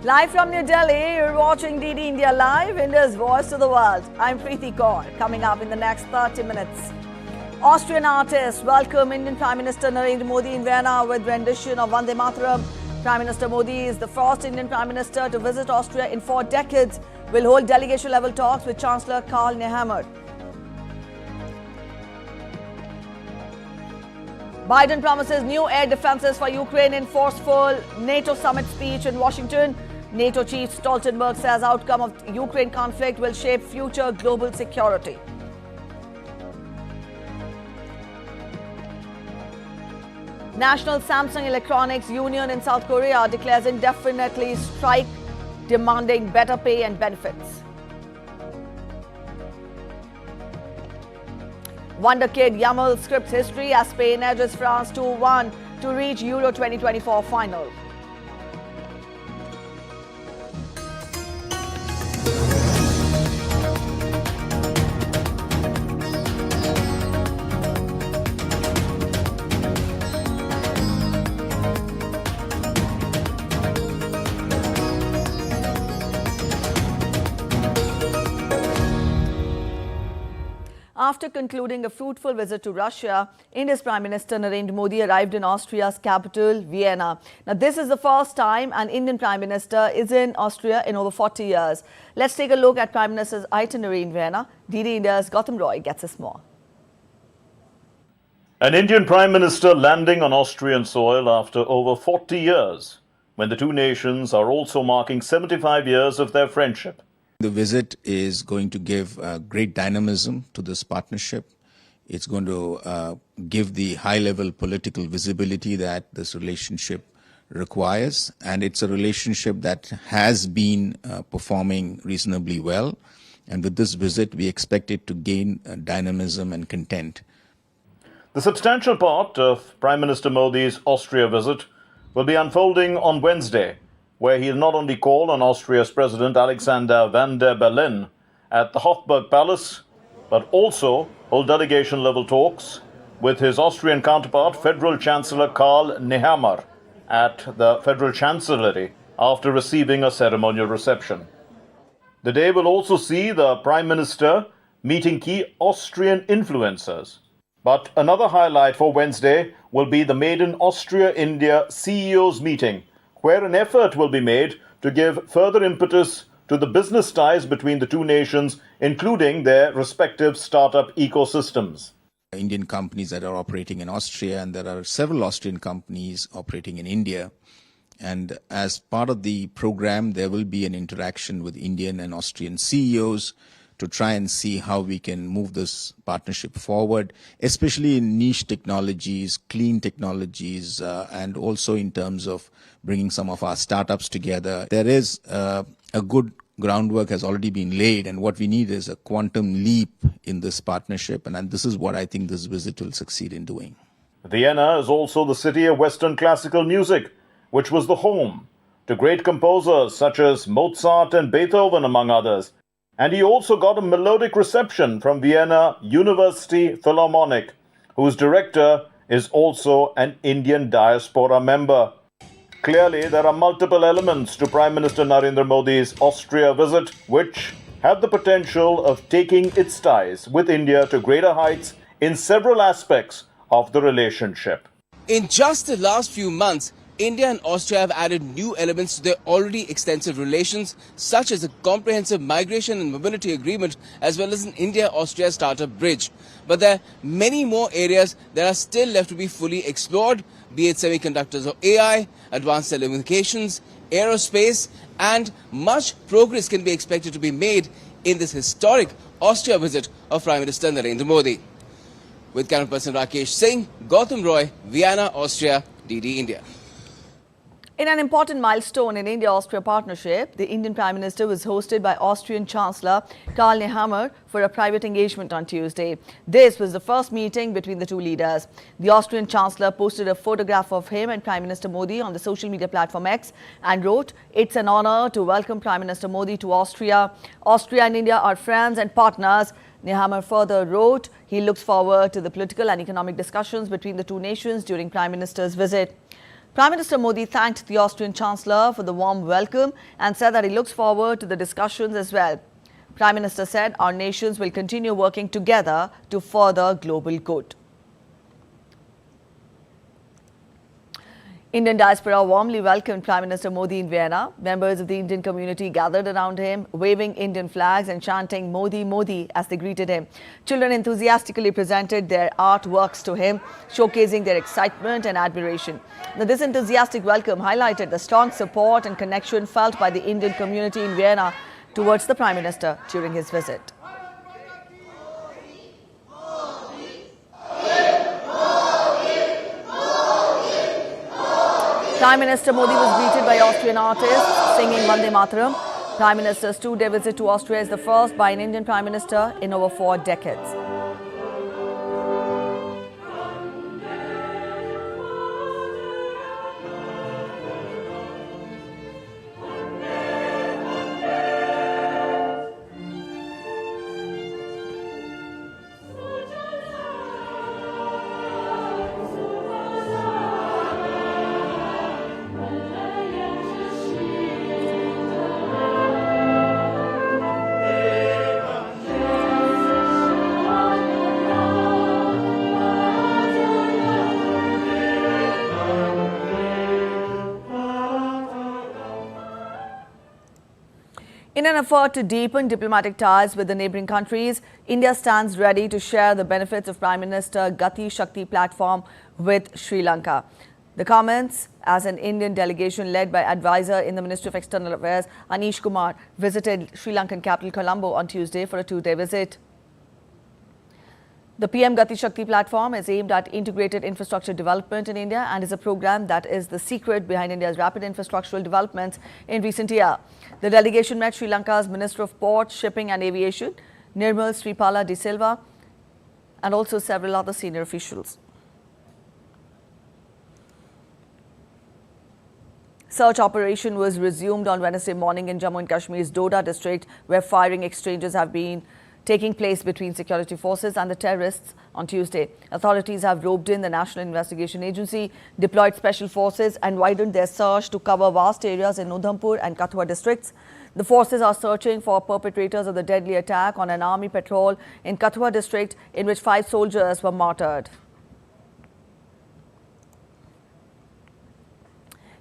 Live from New Delhi, you're watching DD India Live, India's voice to the world. I'm Preeti Kaur. Coming up in the next 30 minutes. Austrian artists welcome Indian Prime Minister Narendra Modi in Vienna with rendition of Vande Mataram. Prime Minister Modi is the first Indian Prime Minister to visit Austria in 4 decades. Will hold delegation-level talks with Chancellor Karl Nehammer. Biden promises new air defenses for Ukraine in forceful NATO Summit speech in Washington. NATO Chief Stoltenberg says outcome of Ukraine conflict will shape future global security. National Samsung Electronics Union in South Korea declares indefinitely strike demanding better pay and benefits. Wonder kid Yamal scripts history as Spain edges France 2-1 to reach Euro 2024 final. After concluding a fruitful visit to Russia, India's Prime Minister Narendra Modi arrived in Austria's capital, Vienna. Now, this is the first time an Indian Prime Minister is in Austria in over 40 years. Let's take a look at Prime Minister's itinerary in Vienna. DD India's Gautam Roy gets us more. An Indian Prime Minister landing on Austrian soil after over 40 years, when the two nations are also marking 75 years of their friendship. The visit is going to give great dynamism to this partnership. It's going to give the high-level political visibility that this relationship requires. And it's a relationship that has been performing reasonably well. And with this visit, we expect it to gain dynamism and content. The substantial part of Prime Minister Modi's Austria visit will be unfolding on Wednesday, where he'll not only call on Austria's President Alexander Van der Bellen at the Hofburg Palace, but also hold delegation-level talks with his Austrian counterpart, Federal Chancellor Karl Nehammer, at the Federal Chancellery after receiving a ceremonial reception. The day will also see the Prime Minister meeting key Austrian influencers. But another highlight for Wednesday will be the Made in Austria-India CEOs meeting, where an effort will be made to give further impetus to the business ties between the two nations, including their respective startup ecosystems. Indian companies that are operating in Austria, and there are several Austrian companies operating in India. And as part of the program, there will be an interaction with Indian and Austrian CEOs to try and see how we can move this partnership forward, especially in niche technologies, clean technologies, and also in terms of bringing some of our startups together. There is a good groundwork has already been laid, and what we need is a quantum leap in this partnership, and this is what I think this visit will succeed in doing. Vienna is also the city of Western classical music, which was the home to great composers such as Mozart and Beethoven, among others. And he also got a melodic reception from Vienna University Philharmonic, whose director is also an Indian diaspora member. Clearly, there are multiple elements to Prime Minister Narendra Modi's Austria visit, which have the potential of taking its ties with India to greater heights in several aspects of the relationship. In just the last few months, India and Austria have added new elements to their already extensive relations, such as a comprehensive migration and mobility agreement, as well as an India-Austria startup bridge. But there are many more areas that are still left to be fully explored, be it semiconductors or AI, advanced telecommunications, aerospace, and much progress can be expected to be made in this historic Austria visit of Prime Minister Narendra Modi. With camera person Rakesh Singh, Gautam Roy, Vienna, Austria, DD India. In an important milestone in India-Austria partnership, the Indian Prime Minister was hosted by Austrian Chancellor Karl Nehammer for a private engagement on Tuesday. This was the first meeting between the two leaders. The Austrian Chancellor posted a photograph of him and Prime Minister Modi on the social media platform X and wrote, "It's an honor to welcome Prime Minister Modi to Austria. Austria and India are friends and partners." Nehammer further wrote he looks forward to the political and economic discussions between the two nations during Prime Minister's visit. Prime Minister Modi thanked the Austrian Chancellor for the warm welcome and said that he looks forward to the discussions as well. Prime Minister said our nations will continue working together to further global good. Indian diaspora warmly welcomed Prime Minister Modi in Vienna. Members of the Indian community gathered around him, waving Indian flags and chanting Modi, Modi as they greeted him. Children enthusiastically presented their artworks to him, showcasing their excitement and admiration. Now, this enthusiastic welcome highlighted the strong support and connection felt by the Indian community in Vienna towards the Prime Minister during his visit. Prime Minister Modi was greeted by Austrian artists singing Vande Mataram. Prime Minister's two-day visit to Austria is the first by an Indian Prime Minister in over 4 decades. In an effort to deepen diplomatic ties with the neighbouring countries, India stands ready to share the benefits of Prime Minister Gati Shakti platform with Sri Lanka. The comments as an Indian delegation led by advisor in the Ministry of External Affairs, Anish Kumar, visited Sri Lankan capital Colombo on Tuesday for a 2-day visit. The PM Gati Shakti platform is aimed at integrated infrastructure development in India and is a program that is the secret behind India's rapid infrastructural developments in recent years. The delegation met Sri Lanka's Minister of Ports, Shipping and Aviation, Nirmal Sripala de Silva, and also several other senior officials. Search operation was resumed on Wednesday morning in Jammu and Kashmir's Doordarshan district, where firing exchanges have been taking place between security forces and the terrorists on Tuesday. Authorities have roped in the National Investigation Agency, deployed special forces and widened their search to cover vast areas in Udhampur and Kathua districts. The forces are searching for perpetrators of the deadly attack on an army patrol in Kathua district, in which 5 soldiers were martyred.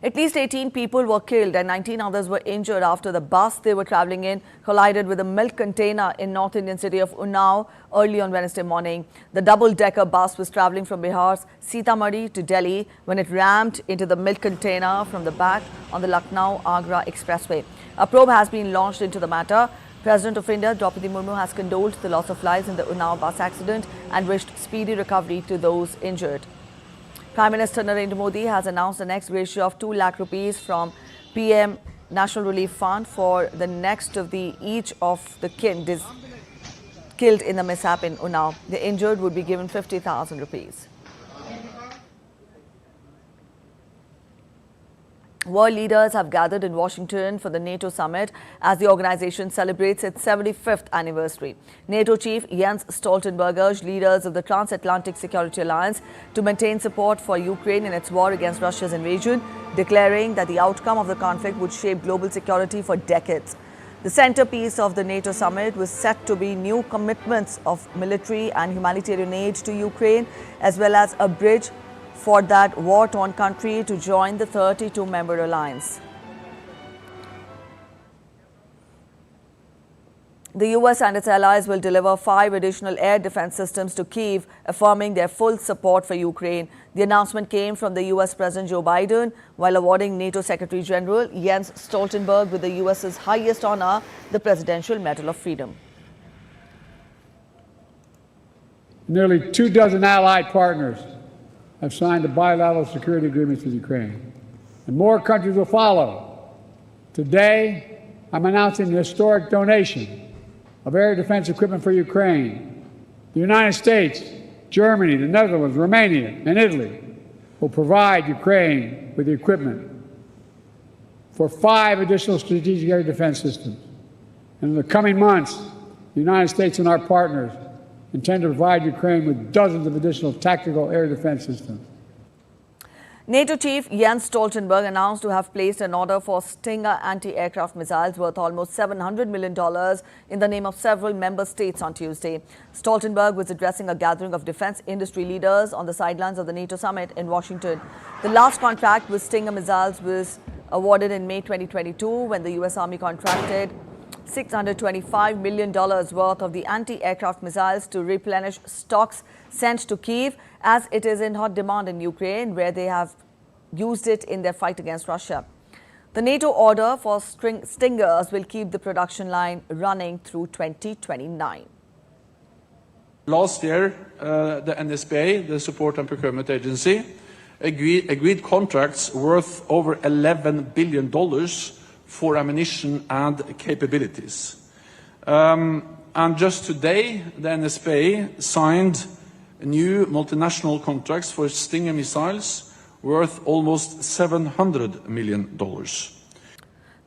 At least 18 people were killed and 19 others were injured after the bus they were travelling in collided with a milk container in North Indian city of Unnao early on Wednesday morning. The double-decker bus was travelling from Bihar's Sitamarhi to Delhi when it rammed into the milk container from the back on the Lucknow-Agra expressway. A probe has been launched into the matter. President of India, Draupadi Murmu, has condoled the loss of lives in the Unnao bus accident and wished speedy recovery to those injured. Prime Minister Narendra Modi has announced an ex gratia of 2 lakh rupees from PM National Relief Fund for the next of each of the killed in the mishap in Unnao. The injured would be given 50,000 rupees. World leaders have gathered in Washington for the NATO Summit as the organization celebrates its 75th anniversary. NATO chief Jens Stoltenberg urged leaders of the Transatlantic Security Alliance to maintain support for Ukraine in its war against Russia's invasion, declaring that the outcome of the conflict would shape global security for decades. The centerpiece of the NATO Summit was set to be new commitments of military and humanitarian aid to Ukraine, as well as a bridge for that war-torn country to join the 32-member alliance. The US and its allies will deliver 5 additional air defense systems to Kyiv, affirming their full support for Ukraine. The announcement came from the US President Joe Biden while awarding NATO Secretary General Jens Stoltenberg with the US's highest honor, the Presidential Medal of Freedom. Nearly 24 allied partners have signed a bilateral security agreements with Ukraine, and more countries will follow. Today, I'm announcing the historic donation of air defense equipment for Ukraine. The United States, Germany, the Netherlands, Romania, and Italy will provide Ukraine with the equipment for 5 additional strategic air defense systems. And in the coming months, the United States and our partners intend to provide Ukraine with dozens of additional tactical air defense systems. NATO chief Jens Stoltenberg announced to have placed an order for Stinger anti-aircraft missiles worth almost $700 million in the name of several member states on Tuesday. Stoltenberg was addressing a gathering of defense industry leaders on the sidelines of the NATO Summit in Washington. The last contract with Stinger missiles was awarded in May 2022 when the U.S. Army contracted $625 million worth of the anti-aircraft missiles to replenish stocks sent to Kyiv, as it is in hot demand in Ukraine, where they have used it in their fight against Russia. The NATO order for Stingers will keep the production line running through 2029. Last year, the NSPA, the Support and Procurement Agency, agreed contracts worth over $11 billion for ammunition and capabilities. And just today, the NSPA signed new multinational contracts for Stinger missiles worth almost $700 million.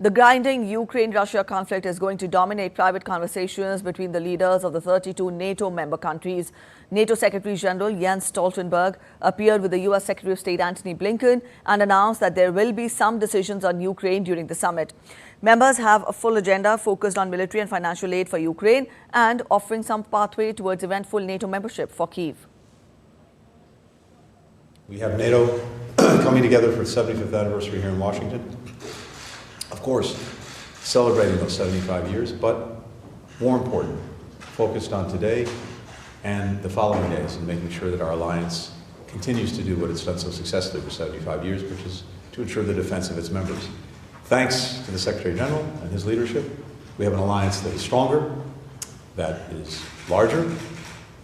The grinding Ukraine-Russia conflict is going to dominate private conversations between the leaders of the 32 NATO member countries. NATO Secretary General Jens Stoltenberg appeared with the U.S. Secretary of State Antony Blinken and announced that there will be some decisions on Ukraine during the summit. Members have a full agenda focused on military and financial aid for Ukraine and offering some pathway towards eventful NATO membership for Kyiv. We have NATO coming together for its 75th anniversary here in Washington. Of course, celebrating those 75 years, but more important, focused on today and the following days and making sure that our alliance continues to do what it's done so successfully for 75 years, which is to ensure the defense of its members. Thanks to the Secretary General and his leadership, we have an alliance that is stronger, that is larger,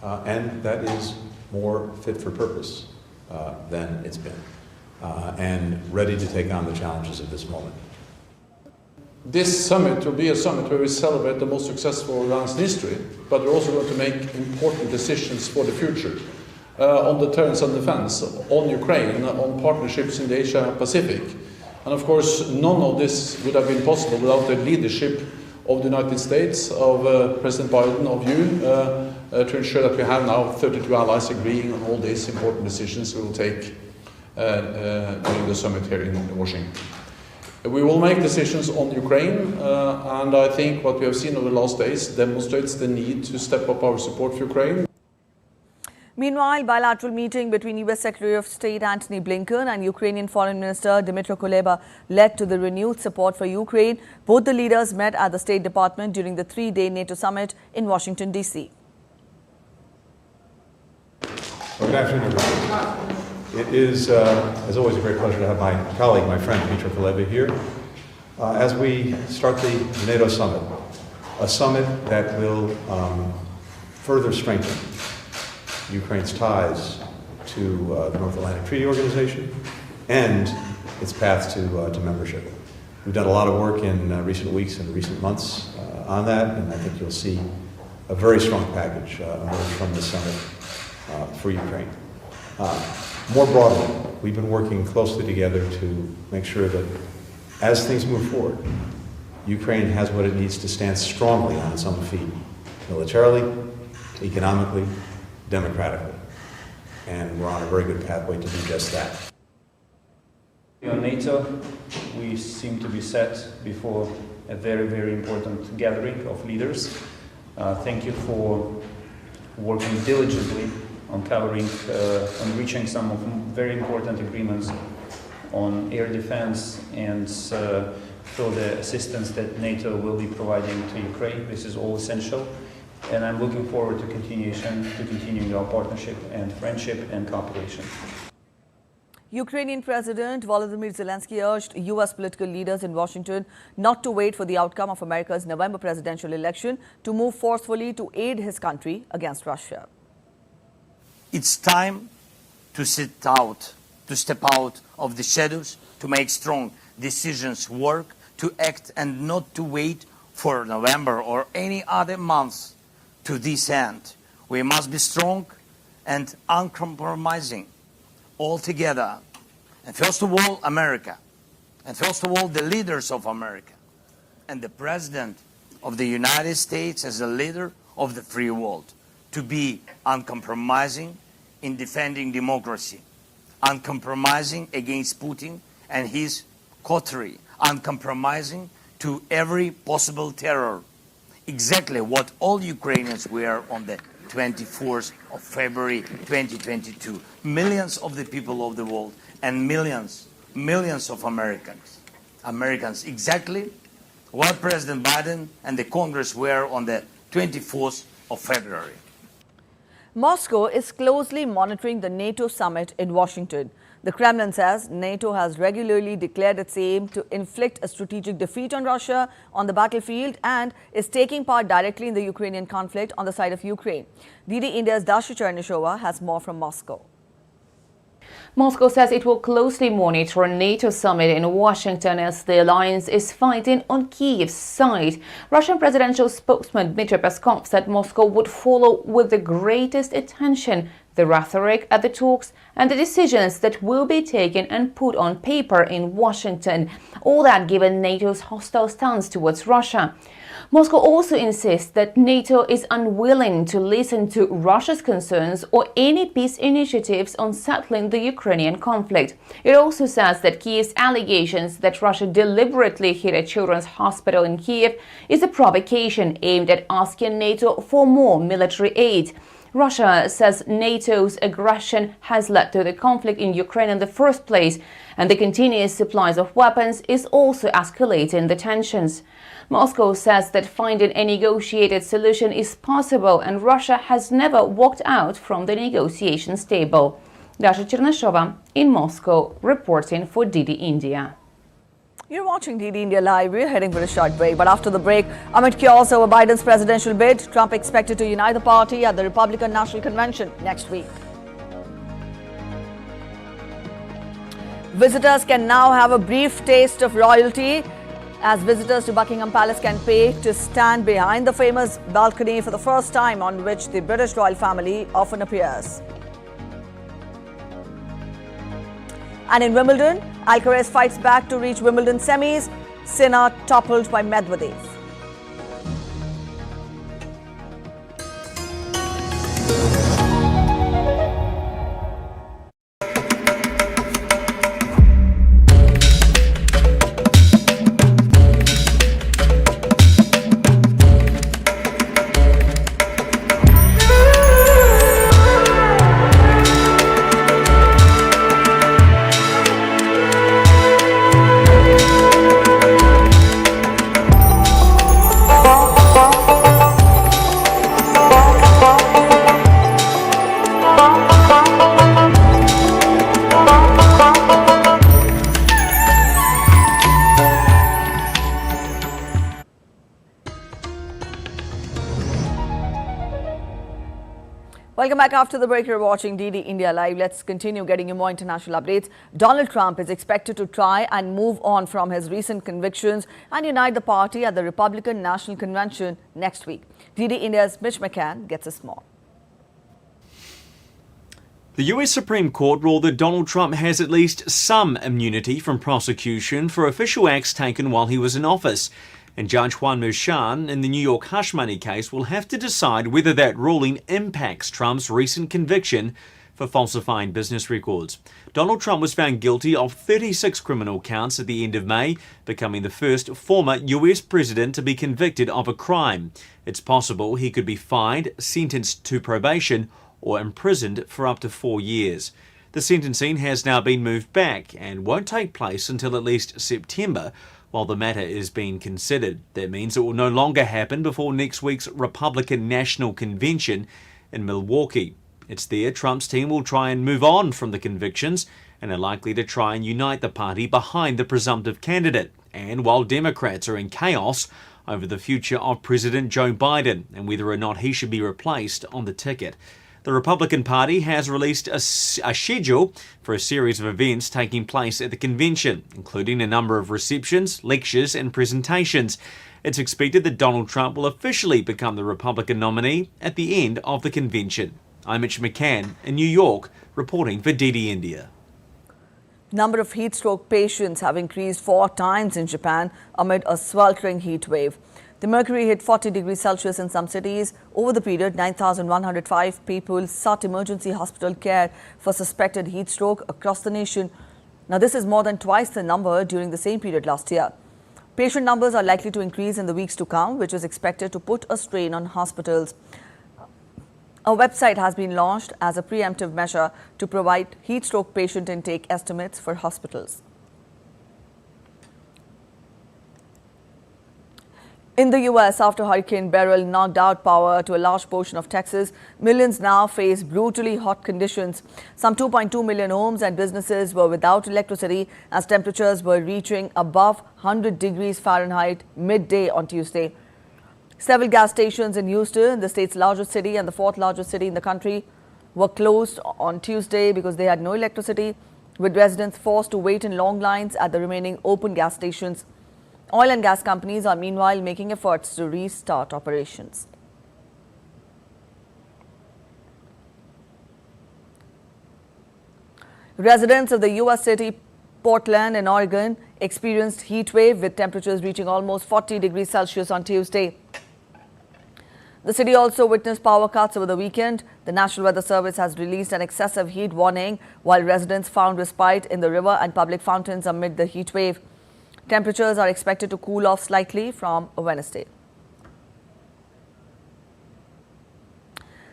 and that is more fit for purpose than it's been, and ready to take on the challenges of this moment. This summit will be a summit where we celebrate the most successful alliance in history, but we're also going to make important decisions for the future on deterrence and defense, on Ukraine, on partnerships in the Asia-Pacific. And of course, none of this would have been possible without the leadership of the United States, of President Biden, of you, to ensure that we have now 32 allies agreeing on all these important decisions we will take during the summit here in Washington. We will make decisions on Ukraine, and I think what we have seen over the last days demonstrates the need to step up our support for Ukraine. Meanwhile, bilateral meeting between U.S. Secretary of State Antony Blinken and Ukrainian Foreign Minister Dmytro Kuleba led to the renewed support for Ukraine. Both the leaders met at the State Department during the three-day NATO summit in Washington, D.C. Well, good afternoon, everybody. It is, as always, a great pleasure to have my colleague, my friend, Dmytro Kuleba here as we start the NATO Summit, a summit that will further strengthen Ukraine's ties to the North Atlantic Treaty Organization and its path to membership. We've done a lot of work in recent weeks and recent months on that, and I think you'll see a very strong package emerge from this summit for Ukraine. More broadly, we've been working closely together to make sure that as things move forward, Ukraine has what it needs to stand strongly on its own feet, militarily, economically, democratically. And we're on a very good pathway to do just that. On NATO, we seem to be set before a very, very important gathering of leaders. Thank you for working diligently on on reaching some of very important agreements on air defense and for the assistance that NATO will be providing to Ukraine. This is all essential. And I'm looking forward to continuing our partnership and friendship and cooperation. Ukrainian President Volodymyr Zelensky urged U.S. political leaders in Washington not to wait for the outcome of America's November presidential election to move forcefully to aid his country against Russia. It's time to step out of the shadows, to make strong decisions work, to act and not to wait for November or any other month to this end. We must be strong and uncompromising all together. And first of all, America. And first of all, the leaders of America. And the President of the United States as the leader of the free world. To be uncompromising in defending democracy, uncompromising against Putin and his coterie, uncompromising to every possible terror. Exactly what all Ukrainians were on the 24th of February 2022. Millions of the people of the world and millions of Americans, exactly what President Biden and the Congress were on the 24th of February. Moscow is closely monitoring the NATO summit in Washington. The Kremlin says NATO has regularly declared its aim to inflict a strategic defeat on Russia on the battlefield and is taking part directly in the Ukrainian conflict on the side of Ukraine. DD India's Dasha Chernishova has more from Moscow. Moscow says it will closely monitor a NATO summit in Washington as the alliance is fighting on Kyiv's side. Russian presidential spokesman Dmitry Peskov said Moscow would follow with the greatest attention the rhetoric at the talks and the decisions that will be taken and put on paper in Washington, all that given NATO's hostile stance towards Russia. Moscow also insists that NATO is unwilling to listen to Russia's concerns or any peace initiatives on settling the Ukrainian conflict. It also says that Kyiv's allegations that Russia deliberately hit a children's hospital in Kyiv is a provocation aimed at asking NATO for more military aid. Russia says NATO's aggression has led to the conflict in Ukraine in the first place, and the continuous supplies of weapons is also escalating the tensions. Moscow says that finding a negotiated solution is possible, and Russia has never walked out from the negotiations table. Dasha Chernishova in Moscow, reporting for DD India. You're watching DD India Live. We're heading for a short break. But after the break, amid chaos over Biden's presidential bid, Trump expected to unite the party at the Republican National Convention next week. Visitors can now have a brief taste of royalty, as visitors to Buckingham Palace can pay to stand behind the famous balcony for the first time on which the British royal family often appears. And in Wimbledon, Alcaraz fights back to reach Wimbledon semis. Sinner toppled by Medvedev. Welcome back. After the break, you're watching DD India Live. Let's continue getting you more international updates. Donald Trump is expected to try and move on from his recent convictions and unite the party at the Republican National Convention next week. DD India's Mitch McCann gets us more. The US Supreme Court ruled that Donald Trump has at least some immunity from prosecution for official acts taken while he was in office. And Judge Juan Merchan in the New York hush money case will have to decide whether that ruling impacts Trump's recent conviction for falsifying business records. Donald Trump was found guilty of 36 criminal counts at the end of May, becoming the first former US president to be convicted of a crime. It's possible he could be fined, sentenced to probation, or imprisoned for up to 4 years. The sentencing has now been moved back and won't take place until at least September, while the matter is being considered. That means it will no longer happen before next week's Republican National Convention in Milwaukee. It's there Trump's team will try and move on from the convictions and are likely to try and unite the party behind the presumptive candidate. And while Democrats are in chaos over the future of President Joe Biden and whether or not he should be replaced on the ticket, the Republican Party has released a schedule for a series of events taking place at the convention, including a number of receptions, lectures, and presentations. It's expected that Donald Trump will officially become the Republican nominee at the end of the convention. I'm Mitch McCann in New York, reporting for DD India. Number of heat stroke patients have increased 4 times in Japan amid a sweltering heat wave. The mercury hit 40 degrees Celsius in some cities. Over the period, 9,105 people sought emergency hospital care for suspected heat stroke across the nation. Now, this is more than twice the number during the same period last year. Patient numbers are likely to increase in the weeks to come, which is expected to put a strain on hospitals. A website has been launched as a preemptive measure to provide heat stroke patient intake estimates for hospitals. In the U.S., after Hurricane Beryl knocked out power to a large portion of Texas, millions now face brutally hot conditions. Some 2.2 million homes and businesses were without electricity as temperatures were reaching above 100 degrees Fahrenheit midday on Tuesday. Several gas stations in Houston, the state's largest city and the fourth largest city in the country, were closed on Tuesday because they had no electricity, with residents forced to wait in long lines at the remaining open gas stations. Oil and gas companies are meanwhile making efforts to restart operations. Residents of the U.S. city Portland in Oregon experienced heat wave with temperatures reaching almost 40 degrees Celsius on Tuesday. The city also witnessed power cuts over the weekend. The National Weather Service has released an excessive heat warning, while residents found respite in the river and public fountains amid the heat wave. Temperatures are expected to cool off slightly from Wednesday.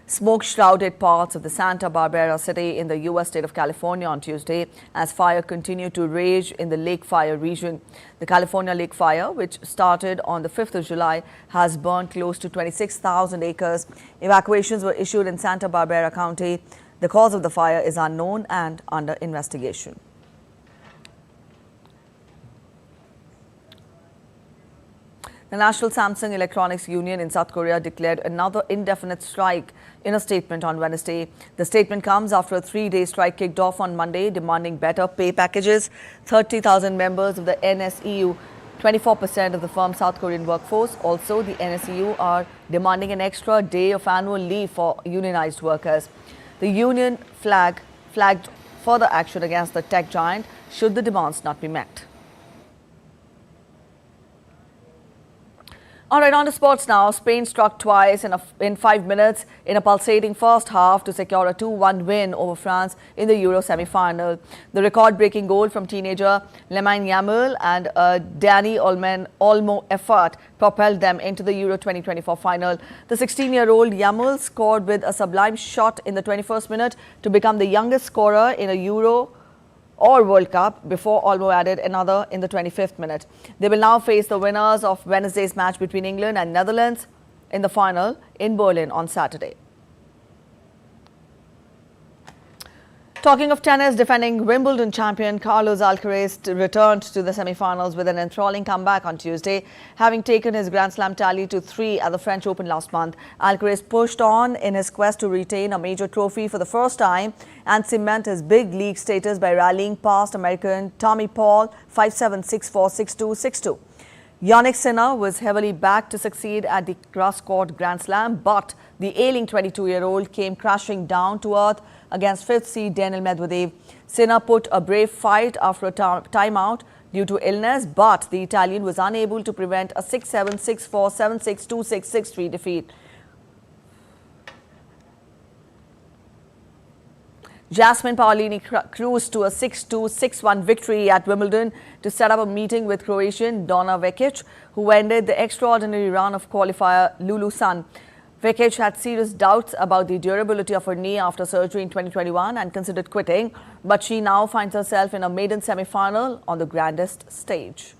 Smoke shrouded parts of the Santa Barbara city in the U.S. state of California on Tuesday as fire continued to rage in the Lake Fire region. The California Lake Fire, which started on the 5th of July, has burned close to 26,000 acres. Evacuations were issued in Santa Barbara County. The cause of the fire is unknown and under investigation. The National Samsung Electronics Union in South Korea declared another indefinite strike in a statement on Wednesday. The statement comes after a 3-day strike kicked off on Monday, demanding better pay packages. 30,000 members of the NSEU, 24% of the firm's South Korean workforce, also the NSEU, are demanding an extra day of annual leave for unionized workers. The union flagged further action against the tech giant should the demands not be met. All right, on to sports now. Spain struck twice in 5 minutes in a pulsating first half to secure a 2-1 win over France in the Euro semi-final. The record-breaking goal from teenager Lamine Yamal and a Dani Olmo effort propelled them into the Euro 2024 final. The 16-year-old Yamal scored with a sublime shot in the 21st minute to become the youngest scorer in a Euro or World Cup before Olmo added another in the 25th minute. They will now face the winners of Wednesday's match between England and Netherlands in the final in Berlin on Saturday. Talking of tennis, defending Wimbledon champion Carlos Alcaraz returned to the semi-finals with an enthralling comeback on Tuesday, having taken his Grand Slam tally to 3 at the French Open last month. Alcaraz pushed on in his quest to retain a major trophy for the first time and cement his big league status by rallying past American Tommy Paul 5-7, 6-4, 6-2, 6-2. Yannick Sinner was heavily backed to succeed at the grass-court Grand Slam, but the ailing 22-year-old came crashing down to earth against 5th seed Daniil Medvedev. Sinner put a brave fight after a timeout due to illness, but the Italian was unable to prevent a 6-7, 6-4, 7-6, 2-6, 6-3 defeat. Jasmine Paolini cruised to a 6-2, 6-1 victory at Wimbledon to set up a meeting with Croatian Donna Vekic, who ended the extraordinary run of qualifier Lulu Sun. Vekic had serious doubts about the durability of her knee after surgery in 2021 and considered quitting, but she now finds herself in a maiden semi-final on the grandest stage.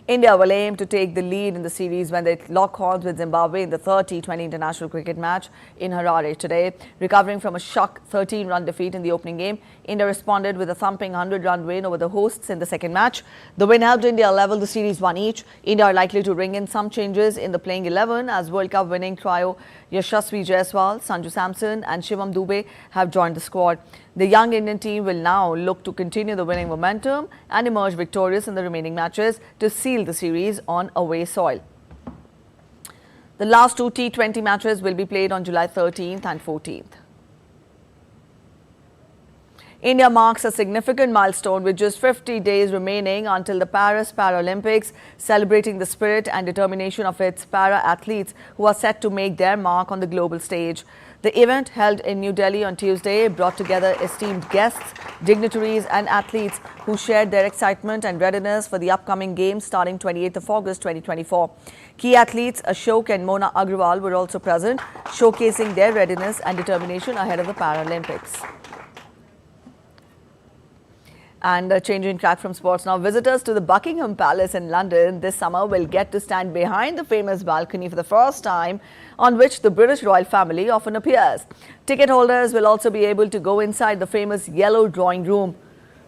India will aim to take the lead in the series when they lock horns with Zimbabwe in the third T20 international cricket match in Harare today. Recovering from a shock 13-run defeat in the opening game, India responded with a thumping 100-run win over the hosts in the second match. The win helped India level the series 1 each. India are likely to ring in some changes in the playing 11 as World Cup winning trio Yashasvi Jaiswal, Sanju Samson and Shivam Dube have joined the squad. The young Indian team will now look to continue the winning momentum and emerge victorious in the remaining matches to seal the series on away soil. The last 2 T20 matches will be played on July 13th and 14th. India marks a significant milestone with just 50 days remaining until the Paris Paralympics, celebrating the spirit and determination of its para-athletes who are set to make their mark on the global stage. The event, held in New Delhi on Tuesday, brought together esteemed guests, dignitaries and athletes who shared their excitement and readiness for the upcoming Games starting 28th of August 2024. Key athletes Ashok and Mona Agrawal were also present, showcasing their readiness and determination ahead of the Paralympics. And changing track from sports now, visitors to the Buckingham Palace in London this summer will get to stand behind the famous balcony for the first time, on which the British royal family often appears. Ticket holders will also be able to go inside the famous yellow drawing room.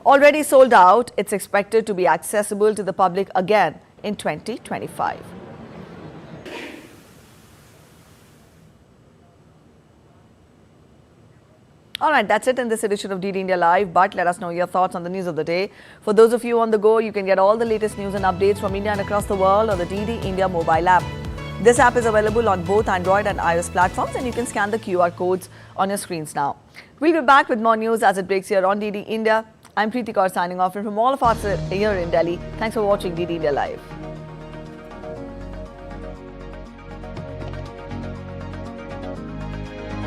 Already sold out, it's expected to be accessible to the public again in 2025. All right, that's it in this edition of DD India Live, but let us know your thoughts on the news of the day. For those of you on the go, you can get all the latest news and updates from India and across the world on the DD India mobile app. This app is available on both Android and iOS platforms, and you can scan the QR codes on your screens now. We'll be back with more news as it breaks here on DD India. I'm Preeti Kaur signing off, and from all of us here in Delhi, thanks for watching DD India Live.